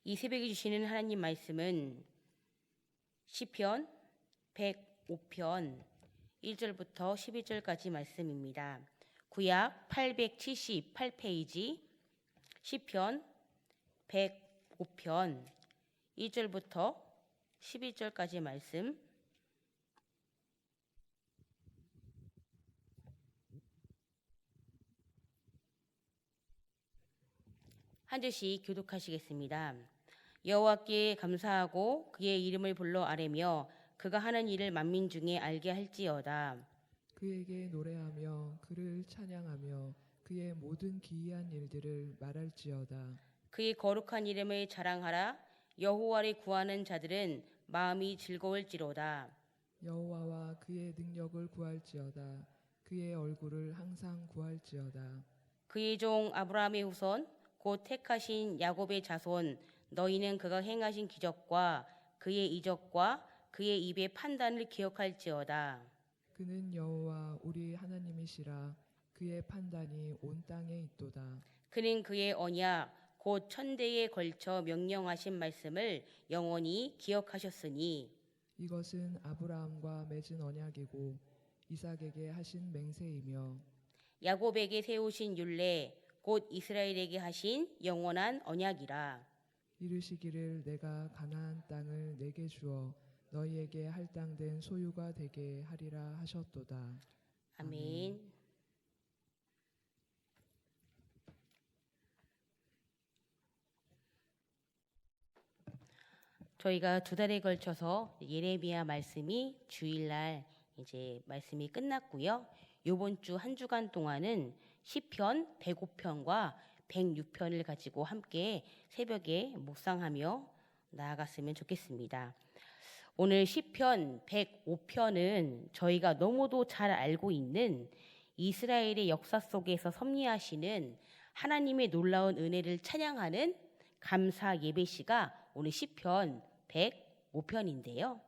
이 새벽에 주시는 하나님 말씀은 시편 105편 1절부터 11절까지 말씀입니다. 구약 878페이지 시편 105편 1절부터 11절까지 말씀. 한 절씩 교독하시겠습니다. 여호와께 감사하고 그의 이름을 불러 아뢰며 그가 하는 일을 만민 중에 알게 할지어다. 그에게 노래하며 그를 찬양하며 그의 모든 기이한 일들을 말할지어다. 그의 거룩한 이름을 자랑하라. 여호와를 구하는 자들은 마음이 즐거울지로다. 여호와와 그의 능력을 구할지어다. 그의 얼굴을 항상 구할지어다. 그의 종 아브라함의 후손 곧 택하신 야곱의 자손 너희는 그가 행하신 기적과 그의 이적과 그의 입의 판단을 기억할지어다. 그는 여호와 우리 하나님이시라. 그의 판단이 온 땅에 있도다. 그는 그의 언약 곧 천대에 걸쳐 명령하신 말씀을 영원히 기억하셨으니 이것은 아브라함과 맺은 언약이고 이삭에게 하신 맹세이며 야곱에게 세우신 율례 곧 이스라엘에게 하신 영원한 언약이라. 이르시기를 내가 가나안 땅을 내게 주어 너희에게 할당된 소유가 되게 하리라 하셨도다. 아멘. 저희가 2달에 걸쳐서 예레미야 말씀이 주일날 이제 말씀이 끝났고요. 이번 주 한 주간 동안은 시편 105편과 106편을 가지고 함께 새벽에 묵상하며 나아갔으면 좋겠습니다. 오늘 시편 105편은 저희가 너무도 잘 알고 있는 이스라엘의 역사 속에서 섭리하시는 하나님의 놀라운 은혜를 찬양하는 감사 예배시가 오늘 시편 105편인데요.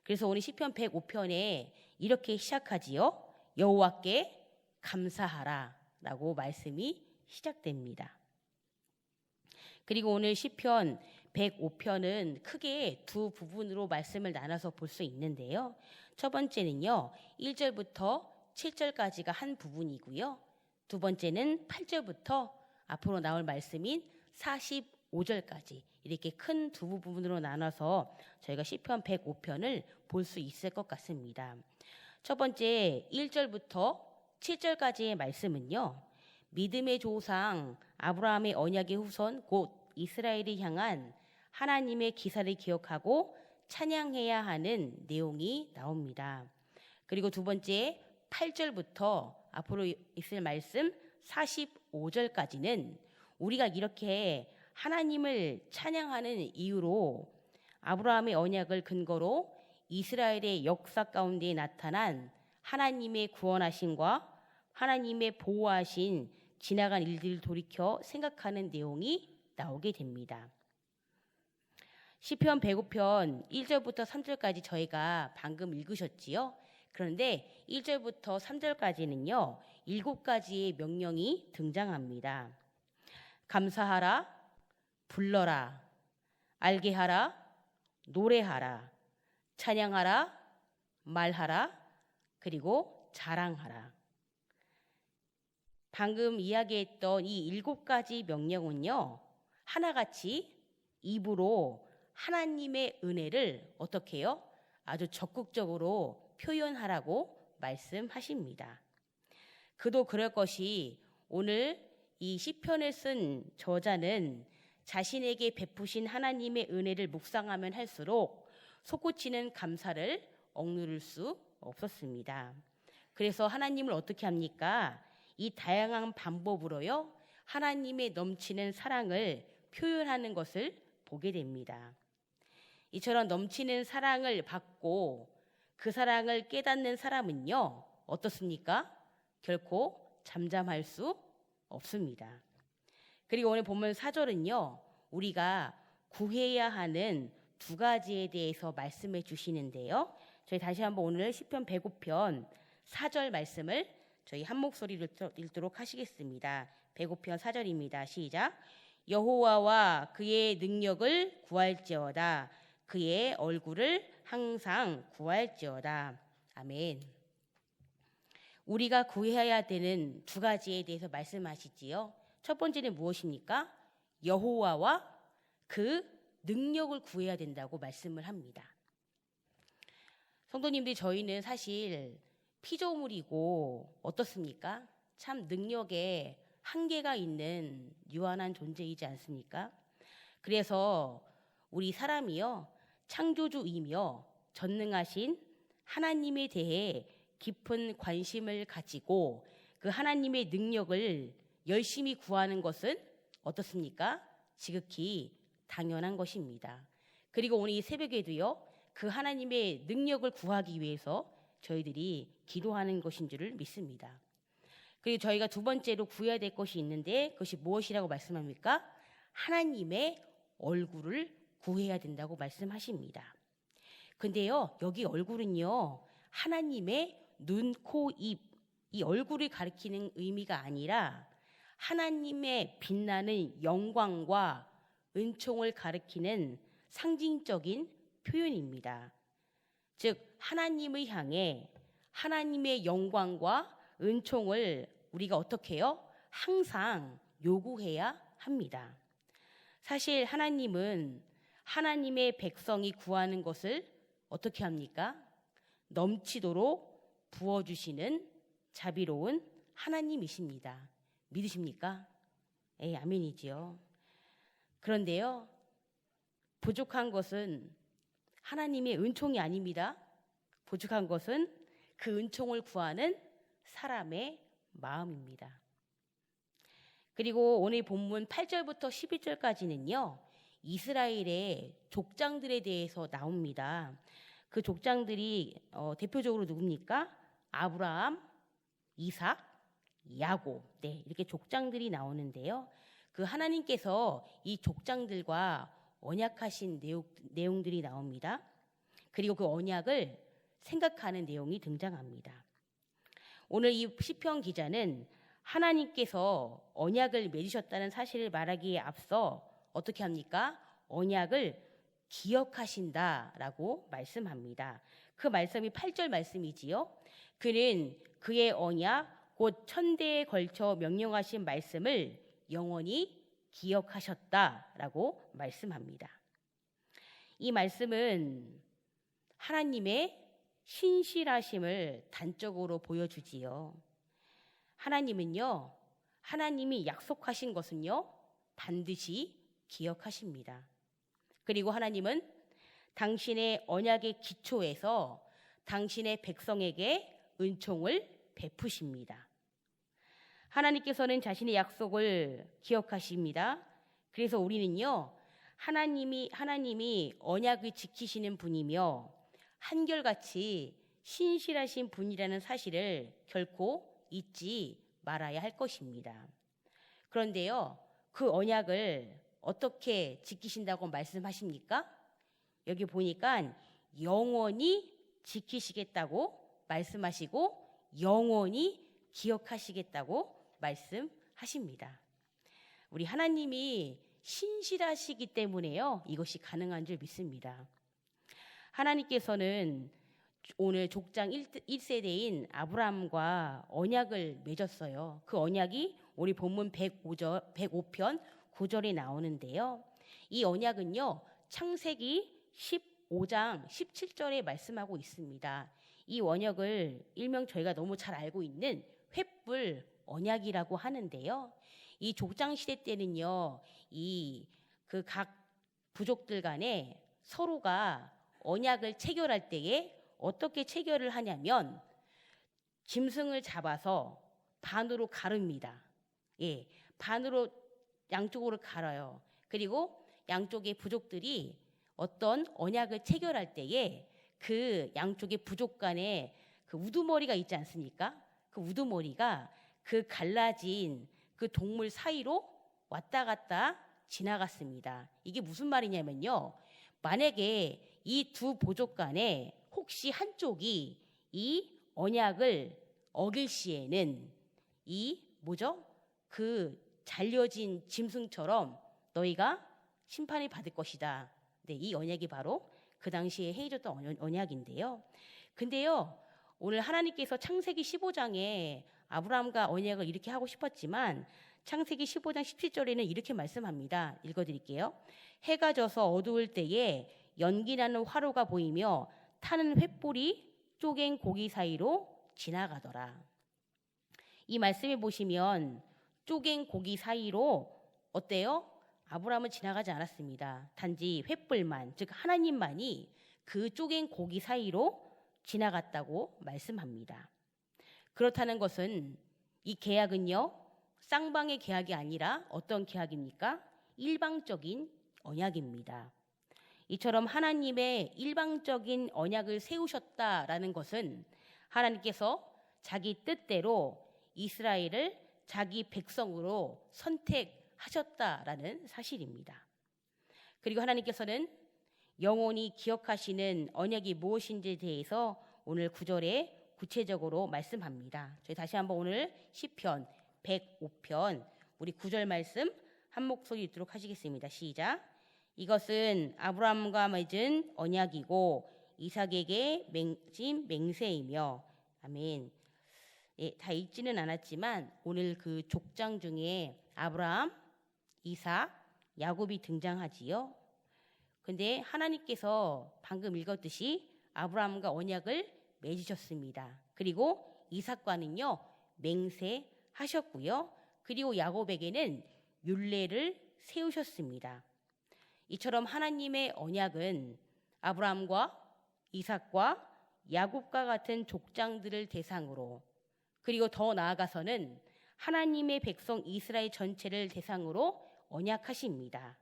그래서 오늘 시편 105편에 이렇게 시작하지요. 여호와께 감사하라 라고 말씀이 시작됩니다. 그리고 오늘 시편 105편은 크게 두 부분으로 말씀을 나눠서 볼 수 있는데요. 첫 번째는요, 1절부터 7절까지가 한 부분이고요. 두 번째는 8절부터 앞으로 나올 말씀인 45절까지 이렇게 큰 두 부분으로 나눠서 저희가 시편 105편을 볼 수 있을 것 같습니다. 첫 번째 1절부터 7절까지의 말씀은요, 믿음의 조상 아브라함의 언약의 후손 곧 이스라엘을 향한 하나님의 기사를 기억하고 찬양해야 하는 내용이 나옵니다. 그리고 두 번째 8절부터 앞으로 있을 말씀 45절까지는 우리가 이렇게 하나님을 찬양하는 이유로 아브라함의 언약을 근거로 이스라엘의 역사 가운데 나타난 하나님의 구원하심과 하나님의 보호하신 지나간 일들을 돌이켜 생각하는 내용이 나오게 됩니다. 시편 105편 1절부터 3절까지 저희가 방금 읽으셨지요. 그런데 1절부터 3절까지는요, 7가지의 명령이 등장합니다. 감사하라, 불러라, 알게 하라, 노래하라, 찬양하라, 말하라, 그리고 자랑하라. 방금 이야기했던 이 7가지 명령은요, 하나같이 입으로 하나님의 은혜를 어떻게 해요? 아주 적극적으로 표현하라고 말씀하십니다. 그도 그럴 것이 오늘 이 시편을 쓴 저자는 자신에게 베푸신 하나님의 은혜를 묵상하면 할수록 솟구치는 감사를 억누를 수 없었습니다. 그래서 하나님을 어떻게 합니까? 이 다양한 방법으로요, 하나님의 넘치는 사랑을 표현하는 것을 보게 됩니다. 이처럼 넘치는 사랑을 받고 그 사랑을 깨닫는 사람은요, 어떻습니까? 결코 잠잠할 수 없습니다. 그리고 오늘 본문 4절은요, 우리가 구해야 하는 2가지에 대해서 말씀해 주시는데요. 저희 다시 한번 오늘 시편 105편 4절 말씀을 저희 한 목소리로 읽도록 하시겠습니다. 105편 4절입니다. 시작. 여호와와 그의 능력을 구할지어다. 그의 얼굴을 항상 구할지어다. 아멘. 우리가 구해야 되는 두 가지에 대해서 말씀하시지요. 첫 번째는 무엇입니까? 여호와와 그 능력을 구해야 된다고 말씀을 합니다. 성도님들, 저희는 사실 피조물이고 어떻습니까? 참 능력에 한계가 있는 유한한 존재이지 않습니까? 그래서 우리 사람이요, 창조주이며 전능하신 하나님에 대해 깊은 관심을 가지고 그 하나님의 능력을 열심히 구하는 것은 어떻습니까? 지극히 당연한 것입니다. 그리고 오늘 이 새벽에도요, 그 하나님의 능력을 구하기 위해서 저희들이 기도하는 것인 줄을 믿습니다. 그리고 저희가 두 번째로 구해야 될 것이 있는데 그것이 무엇이라고 말씀합니까? 하나님의 얼굴을 구해야 된다고 말씀하십니다. 근데요, 여기 얼굴은요, 하나님의 눈, 코, 입, 이 얼굴을 가리키는 의미가 아니라 하나님의 빛나는 영광과 은총을 가리키는 상징적인 표현입니다. 즉 하나님을 향해 하나님의 영광과 은총을 우리가 어떻게 해요? 항상 요구해야 합니다. 사실 하나님은 하나님의 백성이 구하는 것을 어떻게 합니까? 넘치도록 부어주시는 자비로운 하나님이십니다. 믿으십니까? 아멘이지요. 그런데요, 부족한 것은 하나님의 은총이 아닙니다. 부족한 것은 그 은총을 구하는 사람의 마음입니다. 그리고 오늘 본문 8절부터 11절까지는요, 이스라엘의 족장들에 대해서 나옵니다. 그 족장들이 대표적으로 누굽니까? 아브라함, 이삭, 야곱, 이렇게 족장들이 나오는데요. 그 하나님께서 이 족장들과 언약하신 내용들이 나옵니다. 그리고 그 언약을 생각하는 내용이 등장합니다. 오늘 이 시편 기자는 하나님께서 언약을 맺으셨다는 사실을 말하기에 앞서 어떻게 합니까? 언약을 기억하신다라고 말씀합니다. 그 말씀이 8절 말씀이지요. 그는 그의 언약 곧 천대에 걸쳐 명령하신 말씀을 영원히 기억하셨다라고 말씀합니다. 이 말씀은 하나님의 신실하심을 단적으로 보여주지요. 하나님은요, 하나님이 약속하신 것은요, 반드시 기억하십니다. 그리고 하나님은 당신의 언약의 기초에서 당신의 백성에게 은총을 베푸십니다. 하나님께서는 자신의 약속을 기억하십니다. 그래서 우리는요, 하나님이 언약을 지키시는 분이며 한결같이 신실하신 분이라는 사실을 결코 잊지 말아야 할 것입니다. 그런데요, 그 언약을 어떻게 지키신다고 말씀하십니까? 여기 보니까 영원히 지키시겠다고 말씀하시고 영원히 기억하시겠다고 말씀하십니다. 우리 하나님이 신실하시기 때문에요, 이것이 가능한 줄 믿습니다. 하나님께서는 오늘 족장 1세대인 아브라함과 언약을 맺었어요. 그 언약이 우리 본문 105편 9절에 나오는데요. 이 언약은요, 창세기 15장 17절에 말씀하고 있습니다. 이 언약을 일명 저희가 너무 잘 알고 있는 횃불 언약이라고 하는데요. 이 족장 시대 때는요, 그 각 부족들 간에 서로가 언약을 체결할 때에 어떻게 체결을 하냐면 짐승을 잡아서 반으로 가릅니다. 반으로 양쪽으로 갈아요. 그리고 양쪽의 부족들이 어떤 언약을 체결할 때에 그 양쪽의 부족 간에 그 우두머리가 있지 않습니까? 그 우두머리가 그 갈라진 그 동물 사이로 왔다 갔다 지나갔습니다. 이게 무슨 말이냐면요, 만약에 이 두 부족 간에 혹시 한쪽이 이 언약을 어길 시에는 그 잘려진 짐승처럼 너희가 심판을 받을 것이다. 네, 이 언약이 바로 그 당시에 해줬던 언약인데요. 근데요, 오늘 하나님께서 창세기 15장에 아브라함과 언약을 이렇게 하고 싶었지만 창세기 15장 17절에는 이렇게 말씀합니다. 읽어드릴게요. 해가 져서 어두울 때에 연기나는 화로가 보이며 타는 횃불이 쪼갠 고기 사이로 지나가더라. 이 말씀에 보시면 쪼갠 고기 사이로 어때요? 아브라함은 지나가지 않았습니다. 단지 횃불만, 즉 하나님만이 그 쪼갠 고기 사이로 지나갔다고 말씀합니다. 그렇다는 것은 이 계약은요, 쌍방의 계약이 아니라 어떤 계약입니까? 일방적인 언약입니다. 이처럼 하나님의 일방적인 언약을 세우셨다라는 것은 하나님께서 자기 뜻대로 이스라엘을 자기 백성으로 선택하셨다라는 사실입니다. 그리고 하나님께서는 영원히 기억하시는 언약이 무엇인지에 대해서 오늘 9절에 구체적으로 말씀합니다. 저희 다시 한번 오늘 시편 105편 우리 9절 말씀 한 목소리 읽도록 하시겠습니다. 시작. 이것은 아브라함과 맺은 언약이고 이삭에게 맺은 맹세이며. 아멘. 예, 다 읽지는 않았지만 오늘 그 족장 중에 아브라함, 이삭, 야곱이 등장하지요. 근데 하나님께서 방금 읽었듯이 아브라함과 언약을 맺으셨습니다. 그리고 이삭과는요, 맹세하셨고요. 그리고 야곱에게는 율례를 세우셨습니다. 이처럼 하나님의 언약은 아브라함과 이삭과 야곱과 같은 족장들을 대상으로, 그리고 더 나아가서는 하나님의 백성 이스라엘 전체를 대상으로 언약하십니다.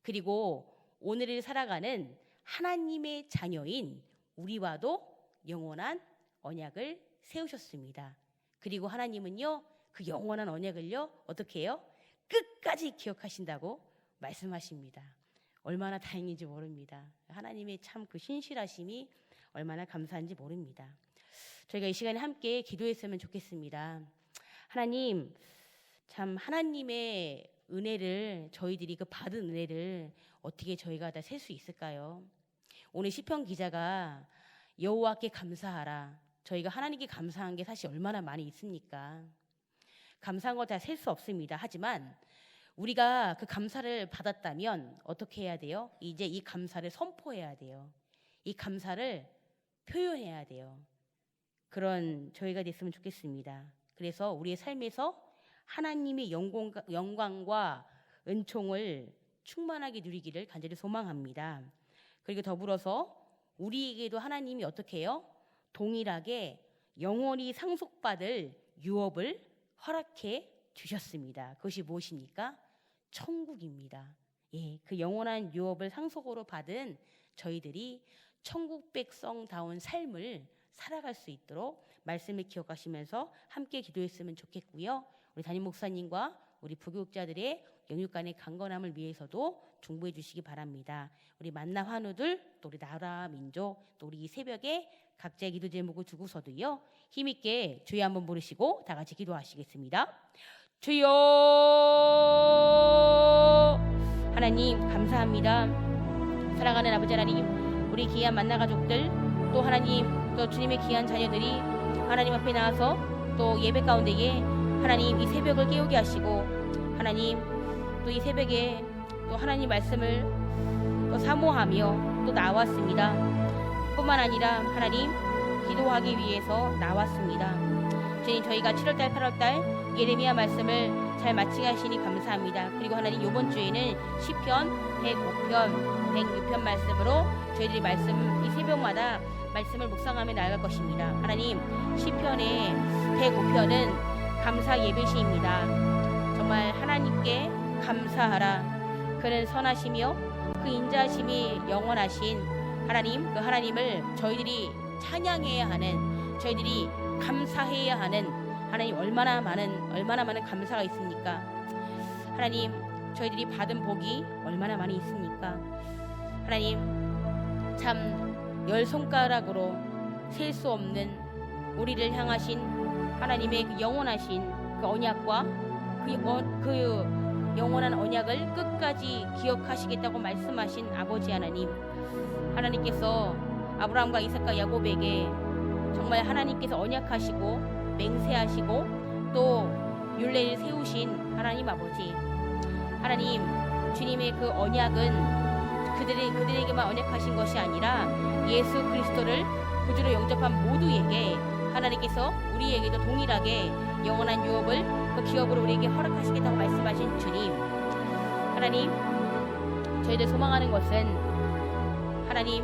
그리고 오늘을 살아가는 하나님의 자녀인 우리와도 영원한 언약을 세우셨습니다. 그리고 하나님은요, 그 영원한 언약을요, 어떻게 해요? 끝까지 기억하신다고 말씀하십니다. 얼마나 다행인지 모릅니다. 하나님의 참 그 신실하심이 얼마나 감사한지 모릅니다. 저희가 이 시간에 함께 기도했으면 좋겠습니다. 하나님, 참 하나님의 은혜를, 저희들이 그 받은 은혜를 어떻게 저희가 다 셀 수 있을까요? 오늘 시편 기자가 여호와께 감사하라. 저희가 하나님께 감사한 게 사실 얼마나 많이 있습니까? 감사한 거 다 셀 수 없습니다. 하지만 우리가 그 감사를 받았다면 어떻게 해야 돼요? 이제 이 감사를 선포해야 돼요. 이 감사를 표현해야 돼요. 그런 저희가 됐으면 좋겠습니다. 그래서 우리의 삶에서 하나님의 영광과 은총을 충만하게 누리기를 간절히 소망합니다. 그리고 더불어서 우리에게도 하나님이 어떻게 해요? 동일하게 영원히 상속받을 유업을 허락해 주셨습니다. 그것이 무엇입니까? 천국입니다. 예, 그 영원한 유업을 상속으로 받은 저희들이 천국 백성다운 삶을 살아갈 수 있도록 말씀을 기억하시면서 함께 기도했으면 좋겠고요. 우리 담임 목사님과 우리 부교육자들의 영육간의 강건함을 위해서도 중보해 주시기 바랍니다. 우리 만나 환우들, 또 우리 나라 민족, 또 우리 이 새벽에 각자의 기도 제목을 두고서도요, 힘있게 주여 한번 부르시고 다 같이 기도하시겠습니다. 주여. 하나님 감사합니다. 사랑하는 아버지 하나님, 우리 귀한 만나 가족들, 또 하나님, 또 주님의 귀한 자녀들이 하나님 앞에 나와서 또 예배 가운데에 하나님 이 새벽을 깨우게 하시고, 하나님 또 이 새벽에 또 하나님 말씀을 또 사모하며 또 나왔습니다. 뿐만 아니라 하나님 기도하기 위해서 나왔습니다. 주님, 저희가 7월달 8월달 예레미야 말씀을 잘 마치게 하시니 감사합니다. 그리고 하나님 이번 주에는 시편 105편 106편 말씀으로 저희들이 말씀 이 새벽마다 말씀을 묵상하며 나아갈 것입니다. 하나님, 시편의 105편은 감사 예배시입니다. 정말 하나님께 감사하라. 그는 선하시며 그 인자하심이 영원하신 하나님, 그 하나님을 저희들이 찬양해야 하는, 저희들이 감사해야 하는 하나님, 얼마나 많은 감사가 있습니까? 하나님, 저희들이 받은 복이 얼마나 많이 있습니까? 하나님, 참 10손가락으로 셀 수 없는 우리를 향하신 하나님의 그 영원하신 그 언약과 그 영원한 언약을 끝까지 끝까지 기억하시겠다고 말씀하신 아버지 하나님, 하나님께서 아브라함과 이삭과 야곱에게 정말 하나님께서 언약하시고 맹세하시고 또 율례를 세우신 하나님 아버지, 하나님, 주님의 그 언약은 그들에게만 언약하신 것이 아니라 예수 그리스도를 구주로 영접한 모두에게 하나님께서 우리에게도 동일하게 영원한 유업을 그 기업으로 우리에게 허락하시겠다고 말씀하신 주님, 하나님, 저희들 소망하는 것은 하나님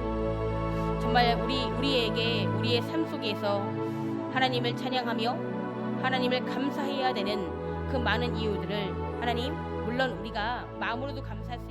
정말 우리에게 우리의 삶 속에서 하나님을 찬양하며 하나님을 감사해야 되는 그 많은 이유들을 하나님, 물론 우리가 마음으로도 감사할 수